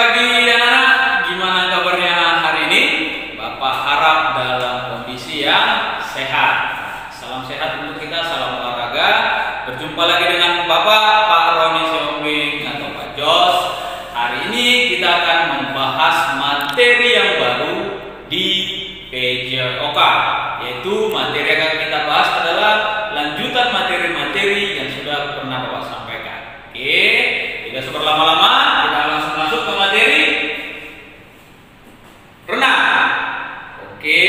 pagi anak-anak, gimana kabarnya hari ini? Bapak harap dalam kondisi yang sehat. Salam sehat untuk kita, salam olahraga. Berjumpa lagi dengan Bapak Pak Roni Siombing atau Pak Jos. Hari ini kita akan membahas materi yang baru di PJOK, yaitu materi yang akan kita bahas adalah lanjutan materi-materi yang sudah pernah Bapak sampaikan. Oke, tidak usah berlama-lama, kita langsung masuk ke materi renang. Oke,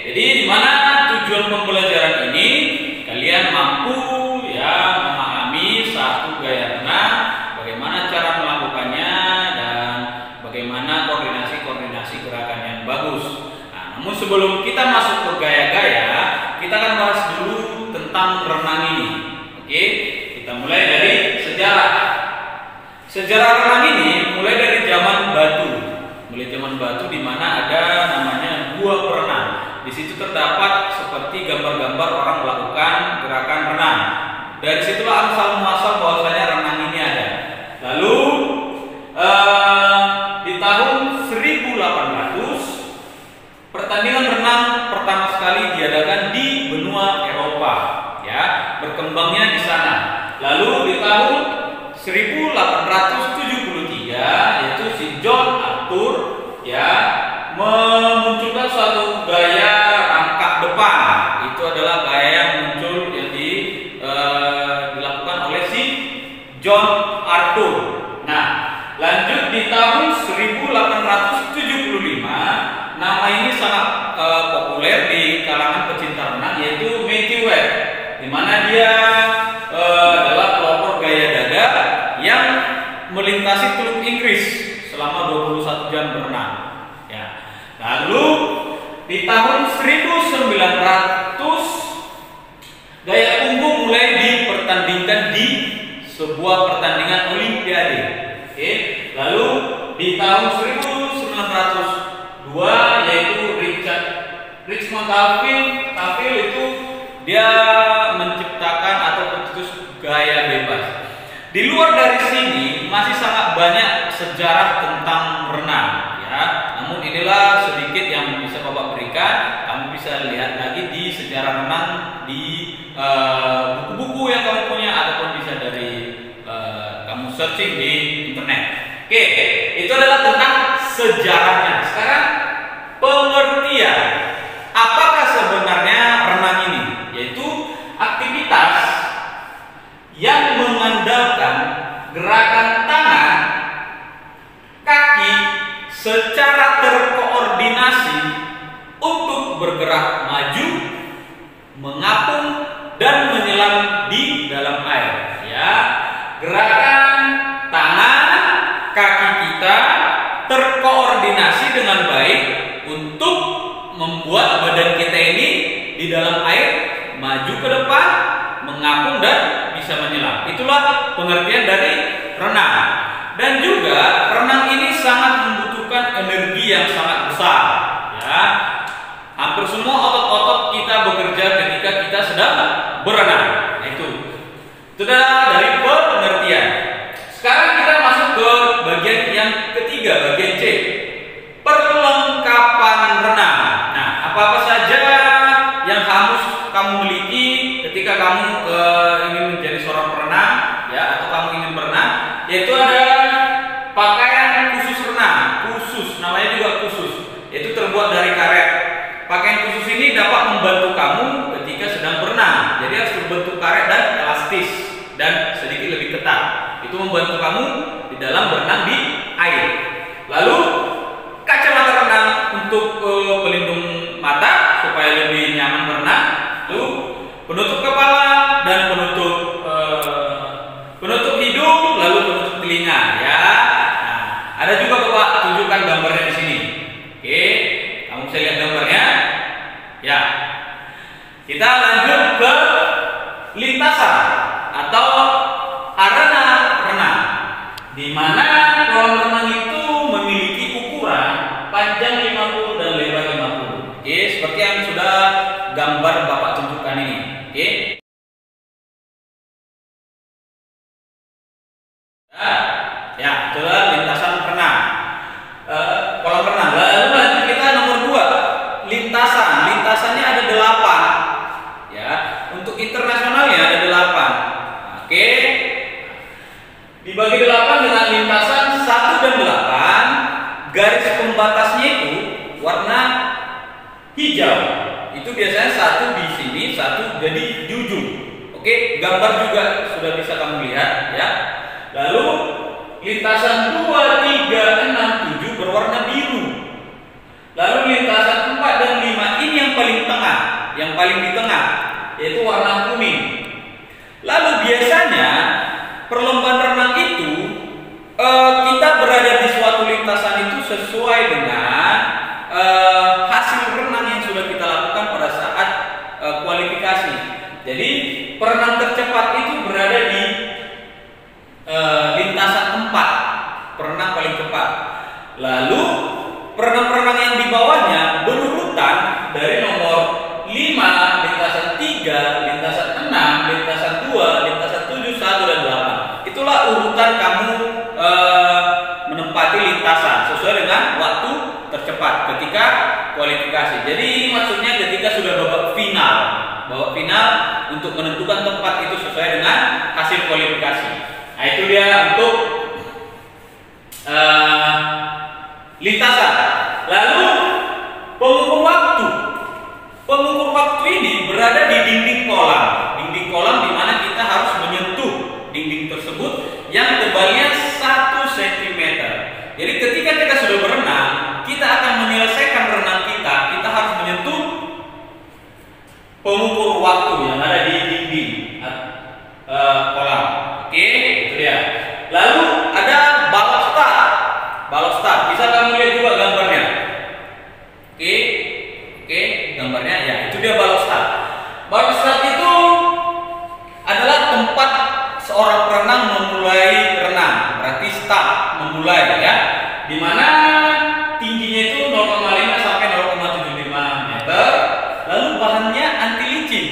jadi di mana tujuan pembelajaran ini kalian mampu memahami satu gaya renang, bagaimana cara melakukannya dan bagaimana koordinasi gerakan yang bagus. Nah, namun sebelum kita masuk ke gaya-gaya, kita akan bahas dulu tentang renang ini. Oke, kita mulai dari sejarah. Sejarah renang ini mulai dari zaman batu. Mulai zaman batu di mana ada namanya gua perenang. Di situ terdapat seperti gambar-gambar orang melakukan gerakan renang. Dari situlah asal muasal bahwasanya renang ini ada. Lalu di tahun 1800 pertandingan renang pertama sekali diadakan di benua Eropa, ya, berkembangnya di sana. Lalu di tahun 1873 yaitu si John Arthur memunculkan suatu gaya rangkak depan. Itu adalah gaya yang muncul yang dilakukan oleh si John Arthur. Nah, lanjut di tahun 1875 nama ini sangat populer di kalangan pecinta renang, yaitu Matthew Webb, di mana dia adalah pelopor gaya dada yang melintasi Teluk Inggris selama 21 jam berenang. Ya. Lalu di tahun 1900 gaya punggung mulai dipertandingkan di sebuah pertandingan Olimpiade. Oke. Lalu di tahun 1902 yaitu Richmond Cavill itu dia menciptakan atau mencetus gaya bebas. Di luar dari sini masih sangat banyak sejarah tentang renang, ya. Namun inilah sedikit yang bisa Bapak berikan. Kamu bisa lihat lagi di sejarah renang di buku-buku yang kamu punya ataupun bisa dari kamu searching di internet. Oke, itu adalah tentang sejarahnya. Sekarang pengertian. Apakah sebenarnya renang ini? Yaitu aktivitas yang mengandalkan gerakan tangan, kaki secara terkoordinasi untuk bergerak maju, mengapung dan menyelam di dalam air. Ya, gerakan tangan, kaki kita terkoordinasi dengan baik untuk membuat badan kita ini di dalam air maju ke depan, mengapung dan bisa menyelam. Itulah pengertian dari renang. Dan juga renang ini sangat membutuhkan energi yang sangat besar, ya. Hampir semua otot-otot kita bekerja ketika kita sedang berenang. Nah, itu adalah dari pengertian. Sekarang kita masuk ke bagian yang ketiga, bagian C. Perlengkapan renang. Nah, apa-apa saja yang harus kamu miliki ketika kamu ingin menjadi seorang perenang, ya, atau kamu ingin berenang, yaitu ada pakaian khusus renang, namanya juga khusus, yaitu terbuat dari karet. Pakaian khusus ini dapat membantu kamu ketika sedang berenang. Jadi harus berbentuk karet dan elastis dan sedikit lebih ketat. Itu membantu kamu di dalam berenang di air. Lalu kacamata renang untuk pelindung mata supaya lebih nyaman berenang. Lalu penutup kepala dan penutup hidung, lalu penutup telinga, ya. Nah, ada juga Bapak tunjukkan gambarnya di sini. Oke, kamu bisa lihat gambarnya. Ya. Kita lanjut ke lintasan atau arena renang, di mana kolam renang itu memiliki ukuran panjang 50 dan lebar 50. Oke, seperti yang sudah gambar Bapak tunjukkan ini. Oke. Ya, itulah lintasan renang. hijau. Itu biasanya satu di sini, satu jadi di ujung. Oke, gambar juga sudah bisa kamu lihat ya. Lalu lintasan 2, 3, 6, 7 berwarna biru. Lalu lintasan 4 dan 5 ini yang paling tengah, yang paling di tengah, yaitu warna kuning. Lalu biasanya perlombaan renang itu kita berada di suatu lintasan itu sesuai dengan hasil renang yang sudah kita lakukan pada saat kualifikasi. Jadi perenang tercepat itu berada di lintasan 4, perenang paling cepat. Lalu perenang-perenang yang di bawahnya berurutan dari nomor 5, lintasan 3, lintasan 6, lintasan 2, lintasan 7, 1 dan 8. Itulah urutan kamu menempati lintasan sesuai dengan waktu tercepat ketika kualifikasi. Jadi ini maksudnya ketika sudah babak final untuk menentukan tempat itu sesuai dengan hasil kualifikasi. Nah, itu dia untuk lintasan. Lalu pengukur waktu. Pengukur waktu ini berada di dinding kolam. Dinding kolam di mana kita harus menyentuh dinding tersebut yang tebalnya 1 cm. Jadi ketika kita sudah berenang, kita akan menyelesaikan renang kita harus menyentuh pengukur waktu yang ada di dinding kolam. Oke, itu dia. Lalu ada balok start. Balok start bisa kamu lihat juga gambarnya. Oke, gambarnya ya, itu dia balok start. Balok start itu adalah tempat seorang perenang memulai renang. Berarti start, memulai ya. Di mana tingginya itu 0,5 sampai 0,75 meter. Lalu bahannya anti licin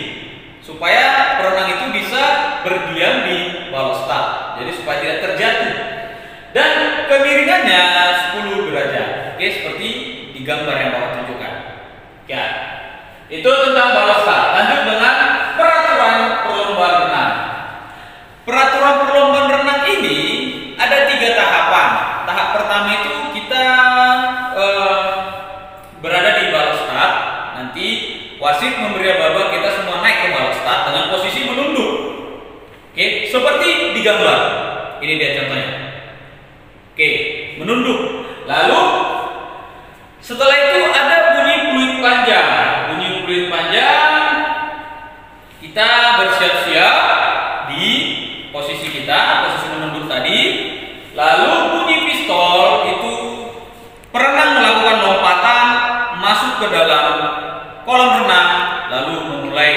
supaya perenang itu bisa berdiam di balok start. Jadi supaya tidak terjatuh. Dan kemiringannya 10 derajat. Oke, seperti di gambar yang Bapak tunjukkan. Ya. Itu tentang balok start. Lanjut dengan peraturan perlombaan renang. Peraturan perlombaan renang ini ada 3 tahapan. Tahap pertama itu kita berada di balok start. Nanti wasit memberi aba-aba kita semua naik ke balok start dengan posisi menunduk. Oke, seperti di gambar. Ini dia contohnya. Oke, menunduk. Lalu setelah itu ada bunyi fluid panjang. Bunyi fluid panjang, kita bersiap-siap di posisi kita, posisi menunduk tadi. Lalu bunyi pistol itu perenang melakukan lompatan masuk ke dalam kolam renang, lalu memulai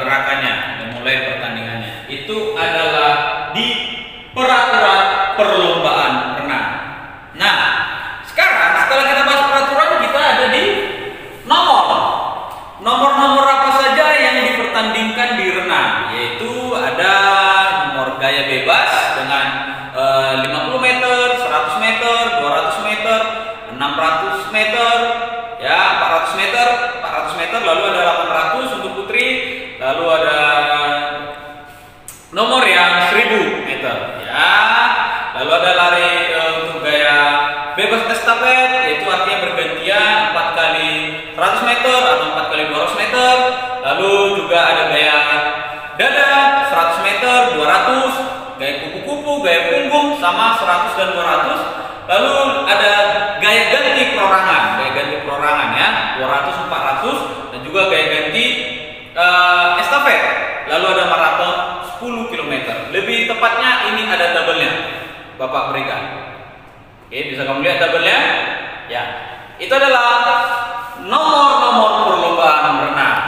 gerakannya, memulai pertandingannya. Itu adalah di peraturan perlombaan renang. Nah, sekarang setelah kita bahas peraturan, kita ada di nomor. Nomor-nomor apa saja yang dipertandingkan di renang? Yaitu ada nomor gaya bebas dengan 50 meter, 100 meter, 200 meter, 600 meter, ya 400 meter, 400 meter, lalu ada 800 untuk putri, lalu ada nomor yang 1000 meter, ya. Lalu ada lari untuk gaya bebas estafet, yaitu artinya bergantian 4 kali 100 meter atau 4 kali 200 meter. Lalu juga ada gaya dada 100 meter, 200, gaya kupu-kupu, gaya punggung sama 100 dan 200. Lalu ada gaya ganti perorangan ya, 200, 400, dan juga gaya ganti estafet. Lalu ada maraton 10 km. Lebih tepatnya ini ada tabelnya, Bapak berikan. Oke, bisa kamu lihat tabelnya? Ya, itu adalah nomor-nomor perlombaan renang.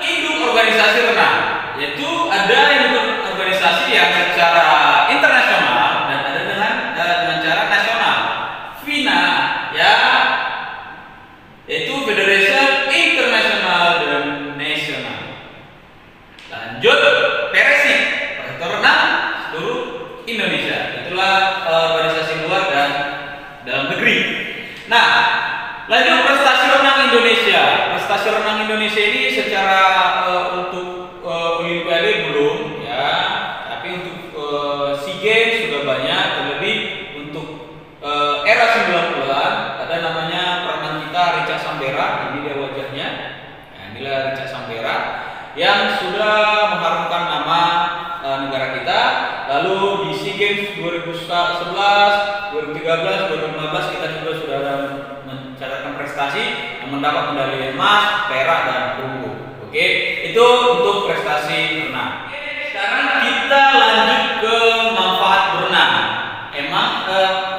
Induk organisasi renang, yaitu ada induk organisasi yang secara internasional dan ada dengan cara nasional. FINA, ya, yaitu Federation International dan National. Lanjut, PRSI, Persatuan Renang Seluruh Indonesia. Itulah organisasi luar dan dalam negeri. Nah, lanjut prestasi renang Indonesia. Prestasi renang Indonesia ini secara untuk Olimpiade belum, ya, tapi untuk SEA Games sudah banyak. Terlebih untuk era 90-an ada namanya perenang kita prestasi yang mendapat medali emas, perak, dan perunggu. Oke, itu untuk prestasi renang. Sekarang kita lanjut ke manfaat berenang. Emang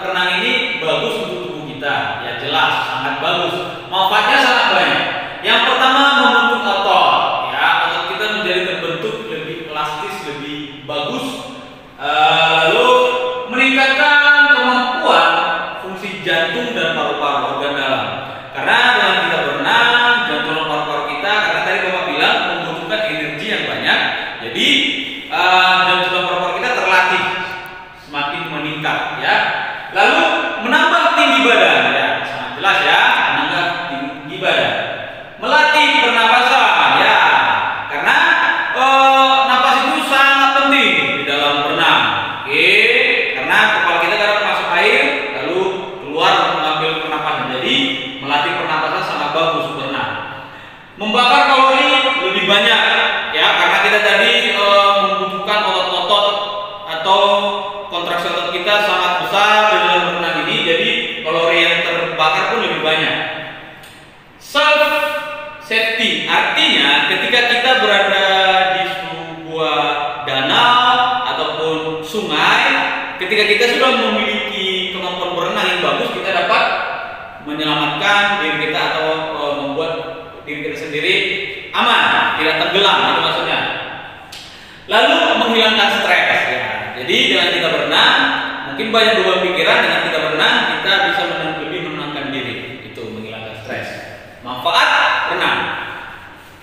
renang ini bagus untuk tubuh kita, ya jelas sangat bagus. Manfaatnya sangat banyak. Yang pertama, membentuk otot, ya otot kita menjadi terbentuk lebih elastis, lebih bagus. Lalu meningkatkan kemampuan fungsi jantung dan paru-paru organ dalam. Karena dengan kita berenang, jantung dan paru-paru kita, karena tadi Bapak bilang membutuhkan energi yang banyak, jadi jantung dan paru-paru kita terlatih semakin meningkat, ya. Lalu menambah tinggi badan, ya sangat jelas ya, menambah tinggi badan. Melatih pernapasan, ya karena napas itu sangat penting di dalam berenang. Oke, karena kepala kita kadang masuk air lalu keluar mengambil pernapasan. Jadi melatih pernapasan sangat bagus berenang. Membakar kalori lebih banyak, ya karena kita tadi membutuhkan otot-otot atau kontraksi otot kita sangat besar di dalam berenang ini. Jadi kalori yang terbakar pun lebih banyak. Self safety artinya ketika kita berada di sebuah danau ataupun sungai, ketika kita sudah memiliki kemampuan berenang yang bagus, kita dapat menyelamatkan diri kita atau membuat diri kita sendiri aman, tidak tenggelam, itu maksudnya. Lalu menghilangkan stres, ya. Jadi dengan kita berenang, mungkin banyak beban pikiran, dengan kita berenang kita bisa lebih menenangkan diri, itu menghilangkan stres. Manfaat renang.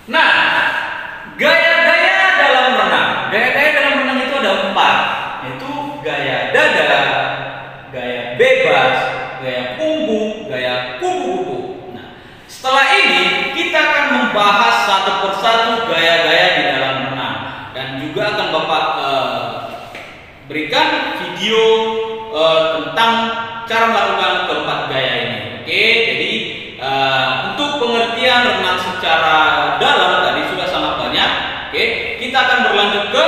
Nah, gaya-gaya dalam renang. Gaya-gaya dalam renang itu ada 4, yaitu gaya dada, gaya bebas, gaya punggung, gaya kupu-kupu. Nah, setelah ini kita akan membahas satu persatu gaya-gaya di dalam renang, dan juga akan Bapak berikan video tentang cara melakukan keempat gaya ini. Oke, jadi untuk pengertian renang secara dalam tadi sudah sangat banyak. Oke, kita akan berlanjut ke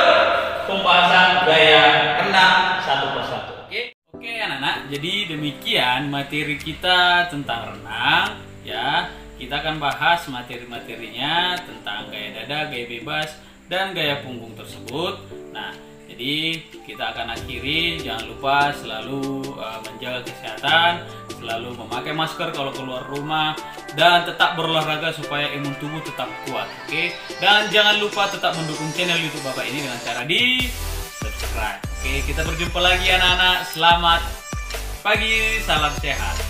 pembahasan gaya renang satu persatu. Oke anak-anak, jadi demikian materi kita tentang renang, ya. Kita akan bahas materi-materinya tentang gaya dada, gaya bebas, dan gaya punggung tersebut. Nah, jadi kita akan akhiri, jangan lupa selalu menjaga kesehatan, selalu memakai masker kalau keluar rumah, dan tetap berolahraga supaya imun tubuh tetap kuat. Oke, dan jangan lupa tetap mendukung channel YouTube Bapak ini dengan cara di subscribe. Oke, kita berjumpa lagi anak-anak. Selamat pagi, salam sehat.